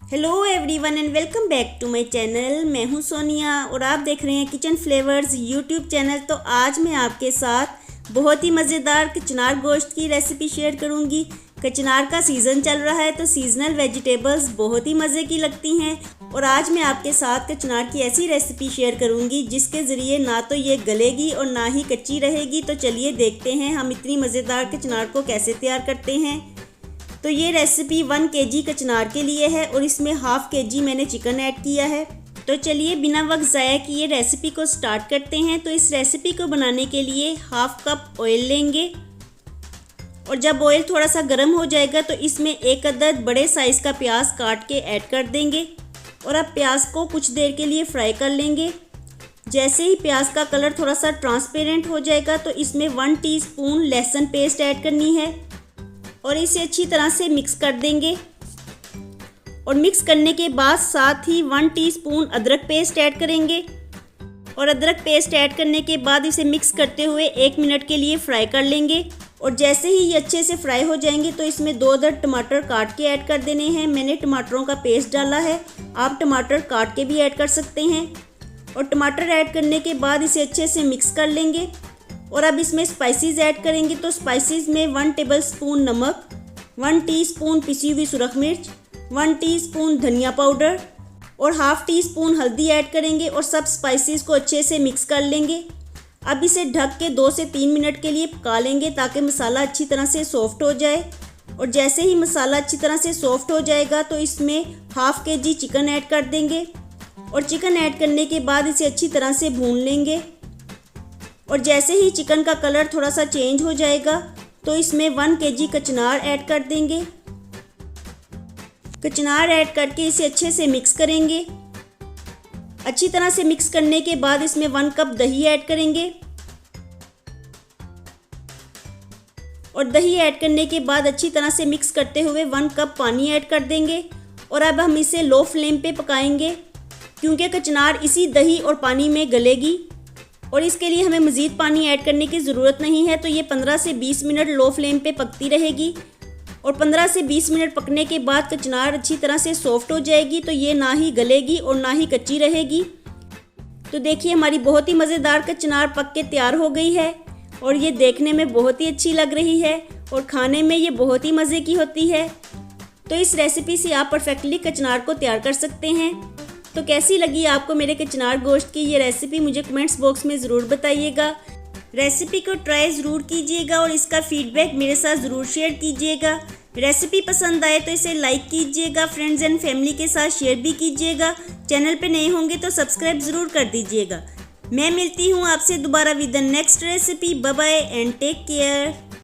Hello everyone and welcome back to my channel. मैं हूं सोनिया और आप देख रहे हैं किचन फ्लेवर्स यूट्यूब चैनल। तो आज मैं आपके साथ बहुत ही मज़ेदार कचनार गोश्त की रेसिपी शेयर करूंगी। कचनार का सीज़न चल रहा है तो सीजनल वेजिटेबल्स बहुत ही मज़े की लगती हैं और आज मैं आपके साथ कचनार की ऐसी रेसिपी शेयर करूंगी जिसके ज़रिए ना तो ये गलेगी और ना ही कच्ची रहेगी। तो चलिए देखते हैं हम इतनी मज़ेदार कचनार को कैसे तैयार करते हैं। तो ये रेसिपी 1 kg कचनार के लिए है और इसमें ½ kg मैंने चिकन ऐड किया है। तो चलिए बिना वक्त ज़ाया किए रेसिपी को स्टार्ट करते हैं। तो इस रेसिपी को बनाने के लिए ½ कप ऑयल लेंगे और जब ऑयल थोड़ा सा गर्म हो जाएगा तो इसमें 1 अदद बड़े साइज़ का प्याज काट के ऐड कर देंगे और अब प्याज को कुछ देर के लिए फ्राई कर लेंगे। जैसे ही प्याज का कलर थोड़ा सा ट्रांसपेरेंट हो जाएगा तो इसमें 1 टीस्पून लहसुन पेस्ट ऐड करनी है और इसे अच्छी तरह से मिक्स कर देंगे। और मिक्स करने के बाद साथ ही 1 टीस्पून अदरक पेस्ट ऐड करेंगे और अदरक पेस्ट ऐड करने के बाद इसे मिक्स करते हुए 1 मिनट के लिए फ्राई कर लेंगे। और जैसे ही ये अच्छे से फ्राई हो जाएंगे तो इसमें 2 अदद टमाटर काट के ऐड कर देने हैं। मैंने टमाटरों का पेस्ट डाला है, आप टमाटर काट के भी ऐड कर सकते हैं। और टमाटर ऐड करने के बाद इसे अच्छे से मिक्स कर लेंगे और अब इसमें स्पाइसेस ऐड करेंगे। तो स्पाइसेस में 1 टेबलस्पून नमक, 1 टीस्पून पिसी हुई सुरख मिर्च, 1 टीस्पून धनिया पाउडर और ½ टीस्पून हल्दी ऐड करेंगे और सब स्पाइसेस को अच्छे से मिक्स कर लेंगे। अब इसे ढक के 2 से 3 मिनट के लिए पका लेंगे ताकि मसाला अच्छी तरह से सॉफ्ट हो जाए। और जैसे ही मसाला अच्छी तरह से सॉफ्ट हो जाएगा तो इसमें ½ kg चिकन ऐड कर देंगे और चिकन ऐड करने के बाद इसे अच्छी तरह से भून लेंगे। और जैसे ही चिकन का कलर थोड़ा सा चेंज हो जाएगा तो इसमें 1 kg कचनार ऐड कर देंगे। कचनार ऐड करके इसे अच्छे से मिक्स करेंगे। अच्छी तरह से मिक्स करने के बाद इसमें 1 कप दही ऐड करेंगे और दही ऐड करने के बाद अच्छी तरह से मिक्स करते हुए 1 कप पानी ऐड कर देंगे। और अब हम इसे लो फ्लेम पे पकाएंगे क्योंकि कचनार इसी दही और पानी में गलेगी और इसके लिए हमें मज़ीद पानी ऐड करने की ज़रूरत नहीं है। तो ये 15 से 20 मिनट लो फ्लेम पे पकती रहेगी और 15 से 20 मिनट पकने के बाद कचनार अच्छी तरह से सॉफ्ट हो जाएगी तो ये ना ही गलेगी और ना ही कच्ची रहेगी। तो देखिए हमारी बहुत ही मज़ेदार कचनार पक के तैयार हो गई है और ये देखने में बहुत ही अच्छी लग रही है और खाने में ये बहुत ही मज़े की होती है। तो इस रेसिपी से आप परफेक्टली कचनार को तैयार कर सकते हैं। तो कैसी लगी आपको मेरे कचनार गोश्त की ये रेसिपी मुझे कमेंट्स बॉक्स में ज़रूर बताइएगा। रेसिपी को ट्राई ज़रूर कीजिएगा और इसका फीडबैक मेरे साथ ज़रूर शेयर कीजिएगा। रेसिपी पसंद आए तो इसे लाइक कीजिएगा, फ्रेंड्स एंड फैमिली के साथ शेयर भी कीजिएगा। चैनल पे नए होंगे तो सब्सक्राइब ज़रूर कर दीजिएगा। मैं मिलती हूँ आपसे दोबारा with the next recipe. Bye bye and take care.